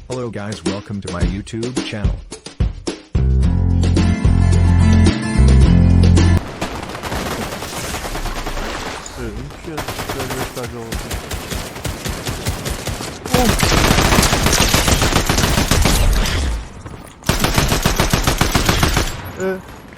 Hello guys, welcome to my YouTube channel. این چیه؟ سرویس تجاوز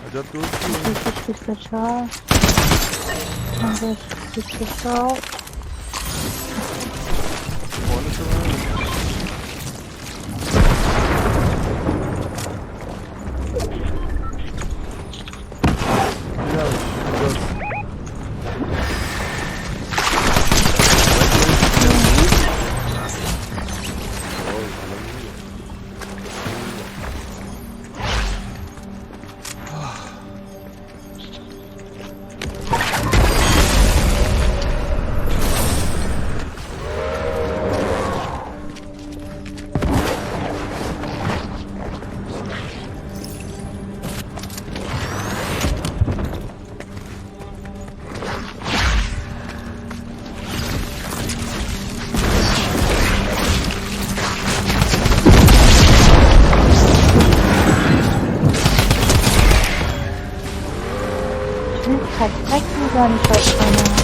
عجب دوستی 24 24 بالشو من تک تک میزنی شد کنم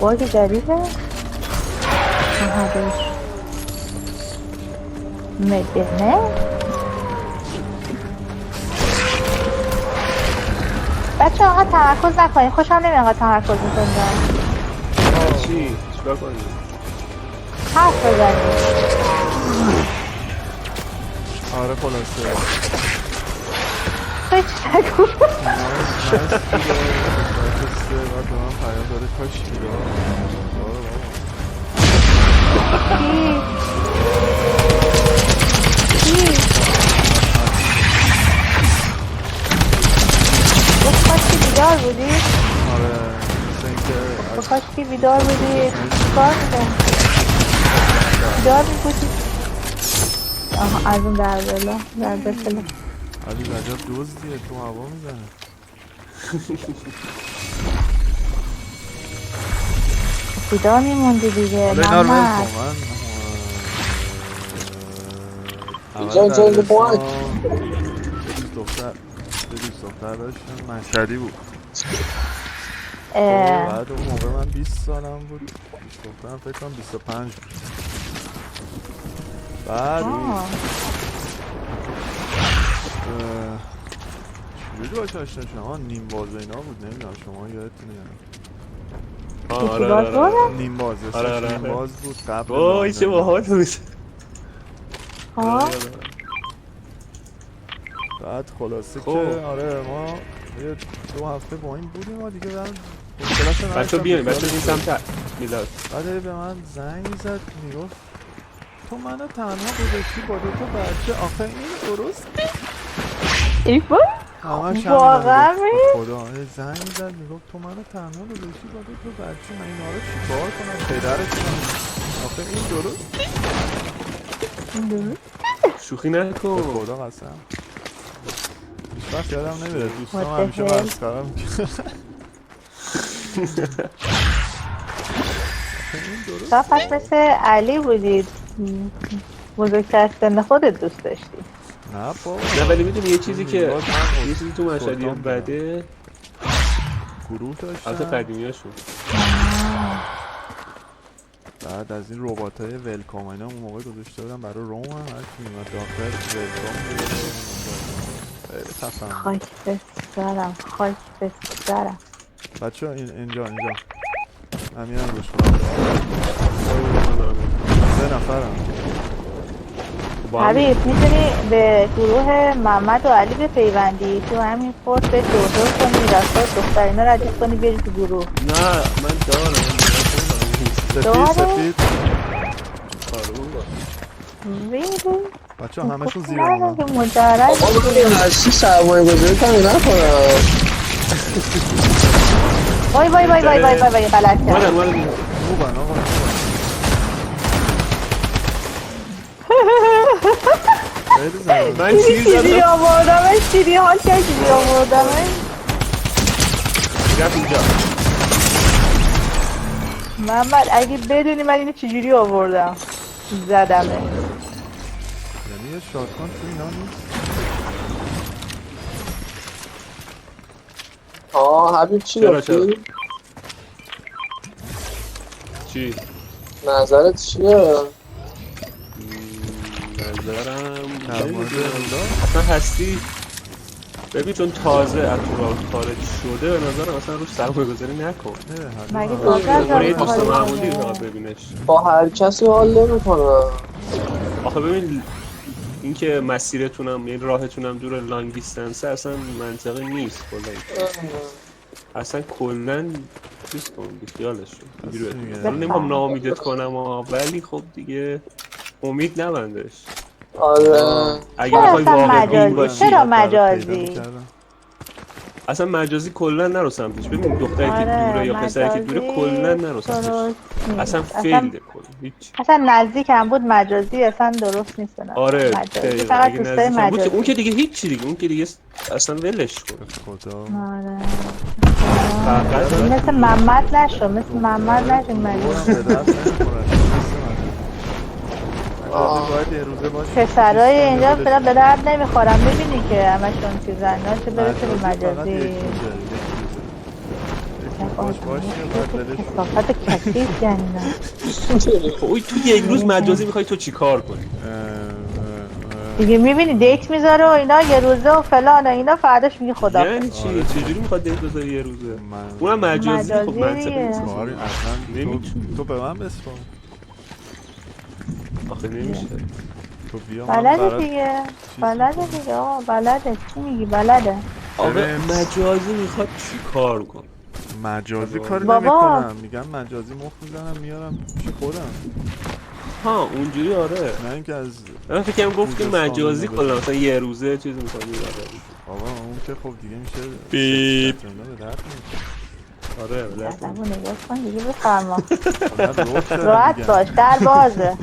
باگ جدیده هدوش مدنه بچه آقا تمرکز نکنید خوشم نمیاد آقا تمرکز میکنید چی؟ چیکار کنی؟ حرف بزنید آره خلاصه خیلی چی نگو نایس و به من پیام داره کاش بیدار بخواست که بیدار بودی؟ آره مثل اینکه بخواست که بیدار بودی کار میکنی؟ بیدار میبودی؟ آها از اون در بلا در بلا علی عجب دزدیه تو هوا میزنه بیدار میموندی دیگه اینا رو محمد اول در رسان یه دوست دختر داشتم مشهدی بود بعد اون موقع من 20 سالم بود دوست دخترم فکر کنم 25 بود بعد چجوری باشه آشنا شما نیم باز اینا بود نمیدونم شما یادتونه یا نه نیم باز نیم باز بود قبل وای چه باحال میشه بعد خلاصه که آره ما یه 2 هفته با این بودیم و دیگه بچه بیاین بچه این سمت میلاد بعد به من زنگ زد میگفت تو منو تنها گذاشتی با 2 تا بچه آخه این درسته؟ این بود؟ واقعا خدا زنگ زد میگفت تو منو تنها گذاشتی با 2 تا بچه من اینا رو چیکار کنم پدرتون آخه این درست؟ شوخی نکن خدا قسم هیچ وقت یادم نمیره دوستان همیشه مسخره میکنن تا پس مثل علی بودید بزرگتر سن خودت دوست داشتی نه بابا نه ولی میدونی یه چیزی که یه چیزی تو مشهدی بده گروه داشتن البته قدیمیاشون بعد از این رباتای ولکام اینا اون موقع گذاشته بودن برای روم هم هر کی میومد داخل ولکام خیلی خفن خاک بسرم بچه اینجا همین هم روش کنم 3 نفرم حبیب میتونی به گروه محمد و علی بپیوندی تو همین فورت به دور کنی راستای دخترینا ردیف کنی بیاری تو گروه نه من سفید ریدی بچه همشون زیر اونا مجرد آقا بگیم هستی سرمایه گذاری کنی نکنم وای غلط کرد خوبن آقا من چیزی آوردمش چیزی حال کرد چیزی آوردمش رفت اینجا محمد اگه بدونی من اینو چجوری آوردم زدمه. یعنی یه شاتگان تو اینا نیست. حبیب چی چرا؟ گفتی؟ چی؟ نظرت چیه؟ نظرم در مورد نمی‌دونم. اصلا هستی ببین چون تازه از تو راه خارج شده به نظرم اصلا روش سرمایه گذاری نکن. مگه تازه از برای راه دوست خارج معمولی شده؟ فقط ببینش. با هر کسی حال نمیکنه. آخه ببین اینکه مسیرتونم یعنی راهتونم دور لانگ دیستنس اصلا منطقی نیست کلا. اصلا کلا چیز کن بیخیالش شد راست میگه. من نمیخوام ناامیدت کنم ولی خب دیگه امید نبندش. آره اگه چرا بخوای اصلا واقع بین مجازی؟ باشی چرا مجازی؟ اصلا مجازی کلا نرو سمتش. ببین دختری که دوره یا پسری که دوره کلا نرو سمتش. درست نیست. اصلا فیلده کلا هیچ. اصلا نزدیک هم بود مجازی اصلا درست نیست. آره مجازی خیلی. فقط اگه دوستای نزدیک هم بود که مجازی. اون که دیگه هیچی دیگه اون که دیگه اصلا ولش کن. خدا آره فقط مثل محمد نشو، مثل محمد نشو مجازی. به دست نمیخوره. باید یه روزه باشه. پسرای اینجا فعلا به درد نمیخورن. میبینی که همشون چیزن چه برسه به مجازی. باش کسافت کثیف جنیدن. اوی تو یک روز مجازی میخوای تو چی کار کنی؟ دیگه میبینی دیت میذاره و اینا یه روزه و فلان و اینا فرداش میگه خدا یعنی چی؟ چجوری میخواد دیت بذاری یه روزه؟ اونم مجازی خب منطقی نیست. تو به من بسپار. آخه نمیشه. تو بیا بلده دیگه بلده دیگه آقا بلده. چی میگی بلده؟ آقا مجازی میخواد چی کار کن؟ مجازی کار بابا. نمیکنم. میگم مجازی مخ میزنم میارم پیش خودم. ها اونجوری آره. نه اینکه از من فکر کنم گفت که مجازی کلا مثلا یه روزه چیز می‌کنی بابا اون که خب دیگه میشه بیپ. به درد آره بله. اصلا نگاه کن دیگه بفرما. می‌خوره. راحت باش در بازه.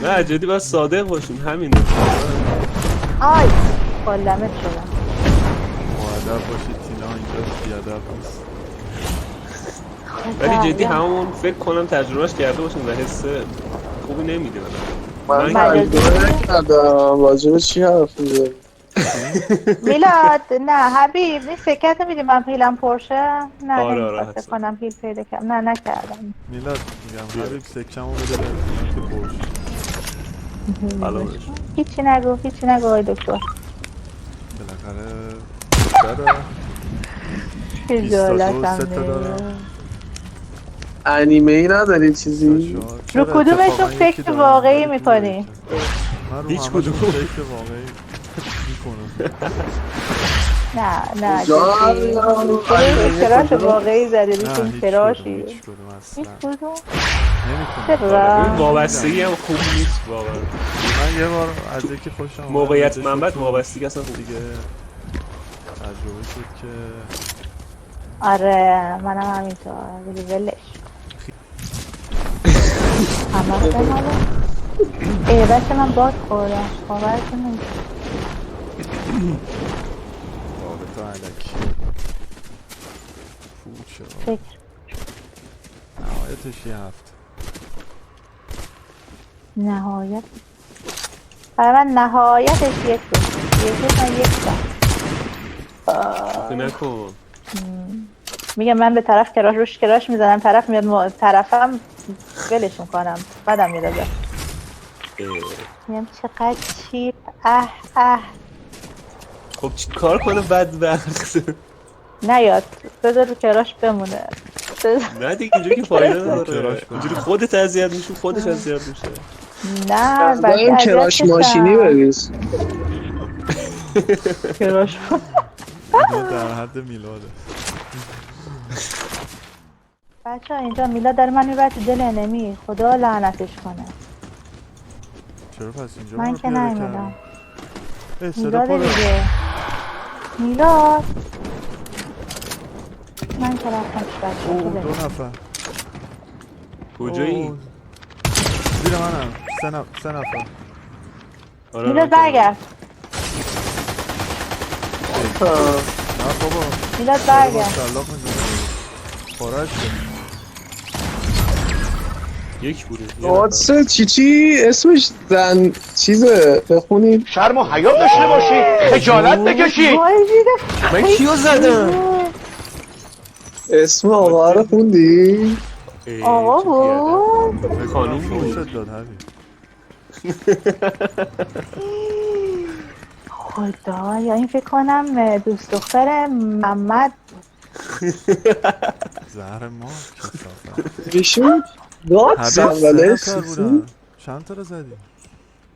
نه جدی باید صادق باشیم همینه. آی کلمت شدم. مؤدب باشید تینا اینجا بیادب نیست. ولی جدی همون فکر کنم تجربهش کرده باشیم و حس خوبی نمیده من تجربه نکردم. واجبه چی حرف میزنی؟ میلاد نه حبیب این سکت میدی من پیلم پرشه. نه آره نمیخواد کنم پیل پیدا کردم. نه نکردم. میلاد میگم حبیب سکمو بده ببینم که پرش. هیچی نگو آقای دکتر. بالاخره داره خجالتم 22 تا دارم. انیمه ای نداری چیزی؟ رو کدومشون فکر واقعی میکنی؟ من هیچ کدوم فکر واقعی میکنم. نه جدی کراش واقعی زدی روشون کراشی. هیچ کدوم اصلا هیچ کدوم؟ نمیکنم. این وابستگی هم خوب نیست واقعا. من یه بار از یکی خوشم اومد. موقعیت منبت وابستگی اصلا خوب دیگه تجربه شد که آره منم همینطور ولی ولش همه حالا بچه من باد خوردم باورتون نمیشه. رابطه علکی فوت شد. فکر نهایتش یه هفته. نهایت برای من نهایتش یک روز من یک ساعت نکن. میگم من به طرف روش کراش میزنم طرف میاد طرفم ولش میکنم بعدم میاد ازش میگم چقدر چیپ خب چی کار کنه بدبخت؟ نیاد بذار رو کراش بمونه. نه دیگه اینجوری که فایده نداره. اینجوری خودت اذیت میشی خودش اذیت میشه. نه باید کراش ماشینی بریز. کراش در حد میلاده. بچه ها اینجا میلاد داره من میبرد تو دل انمی. خدا لعنتش کنه. چرا پس اینجا من که نمیدم میلاد دیگه میلاد من که رفتم بچه دو نفر کجایی؟ زیر منم سه نفر. میلاد برگرد. نه بابا میلاد برگرد. شلاق میزنه خورش یک بودیم قادسه چی اسمش زن چیزه بخونید شرم و حیا داشته باشی خجالت بکشی وای من کیو زدم؟ اسم آقا رو خوندی؟ آقا بود خانوم بود. فوشت داد حبیب. خدا یا این فکر کنم دوست دختر محمد زهر ما کسافت. ایشون گادسن حبیب ولی 3 نفر چیزی؟ بودن. چند تا رو زدی؟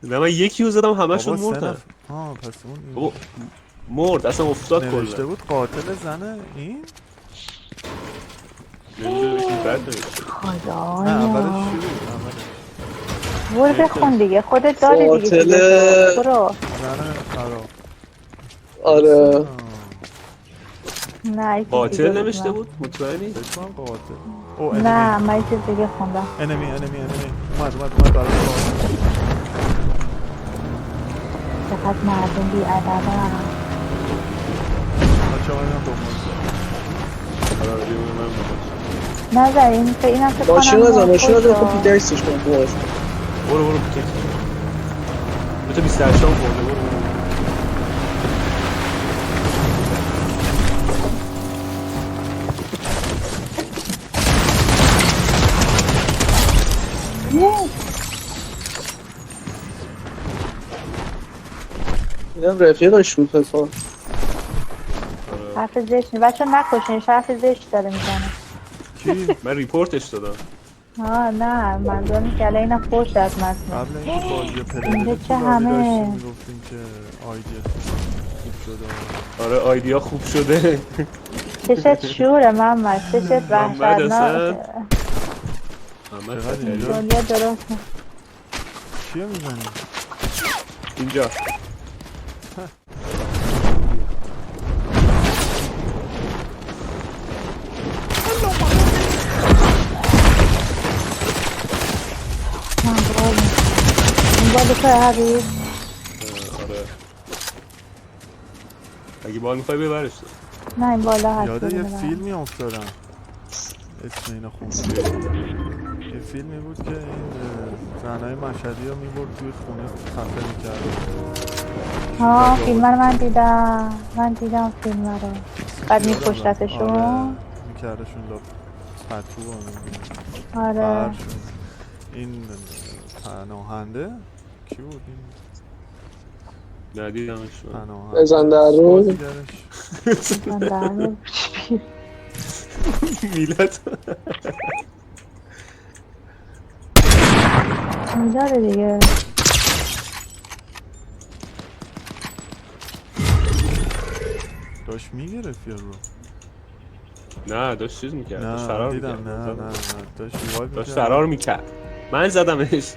نه من یکی رو زدم همشون بابا 3 مردن. نفر. آه پس اون بابا مرد اصلا افتاد نوشته کلا. بود قاتل زنه این؟ نمیدونم بد نوشته. نه اولش خدایا چی بود؟ اولش برو بخون دیگه خودت داری دیگه قاتل چیزشو. برو زن خراب. آره نه یه چیز دیگه قاتل بود نوشته من. بود مطمئنی؟ فکر کنم قاتل. او نه انمی. من یه چیز دیگه خوندم انمی اومد برای قاتل. چقدر مردم بی ادبن بچه ها اینم دنبال. آره دیگه من نظر اینم فکر کنم ماشین نزن ماشین نزن مرد خب پیترسش کن باش برو بکش. تو 28 هم خورده برو. اینم رفیقش بود فکر کنم حرف زشت بچه نکشنش حرف زشت داره میزنه کی؟ من ریپورتش دادم. نه منظورم که الان اینم فوش از متن قبل اینکه بازی پلیر اینجا تو چه لابی همه؟ داشتیم میگفتیم که آیدی خوب شده. آره آیدیا خوب شده. چشت شوره محمد چشت محمد وحشتناک حسن. چقدر اینجا دنیا درست چیه میزنی؟ اینجا من باید این باید که حبیب آره اگه بال میخوای ببرش تو. نه این بالا هست یاده یه ببینم. فیلمی افتادم اسم اینو خوندم. یه فیلمی بود که این زنهای مشهدی ها میبرد توی خونه خفه میکرد. فیلم رو من دیدم فیلم رو بعد میکشتتشون میکردشون لا پتو آره فرش. این پناهنده کی بود این ندیدمش. پناهنده بزن در رو بازیگرش. من در میلاد میداره دیگه داشت میگرفت یا رو نه داشت چیز میکرد داشت فرار دیدم میکرد نه داشت ریوایو داشت میکرد. فرار میکرد من زدمش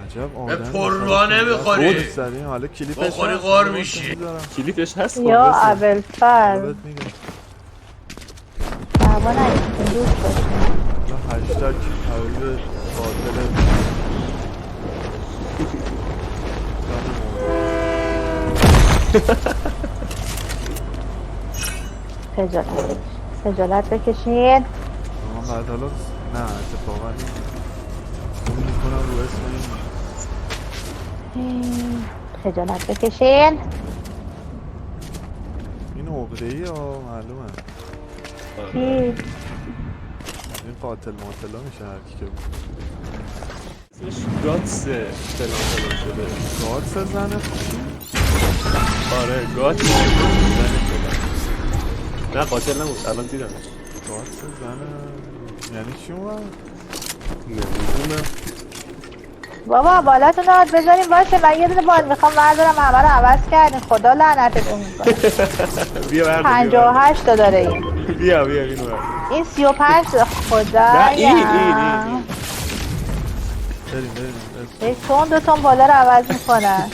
عجب آدم پروا نمیخوری. حالا کلیپش بخوری هست. غار میشی. کلیپش هست یا خب، بسه. ابوالفضل بهت میگم دعوا نگیتون دوست باشیم یا هشتگ حبیب قاتل خجالت بکشین اما بعد حالا نه اتفاقا اون میکنم رو اسم این خجالت بکشین این عقده‌ای ها معلومه کی این قاتل ماتلا میشه هرکی که بود اسمش گاتس فلان شده. گاتس زنه آره گاتس نه قاتل نبود الان دیدم گاتس زنه یعنی چی اومد؟ نمیدونم. بابا بالاتون رو بذاریم باشه من یه دونه بال میخوام بردارم همه رو عوض کردین خدا لعنتتون میکنه بیا برده 58 تا داره این بیا اینو برده. این 35 خدا نه این بریم یک تون دو تون بالا رو عوض میکنن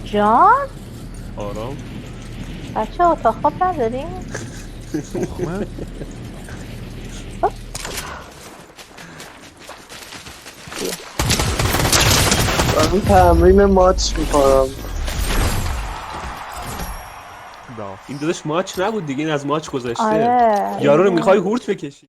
جان آرام بچه اتاق خواب نداریم؟ تخمه دارم تمرین ماچ میکنم. داف این داداش ماچ نبود دیگه، این از ماچ گذشته. آره یارو رو میخوای هورت بکشی.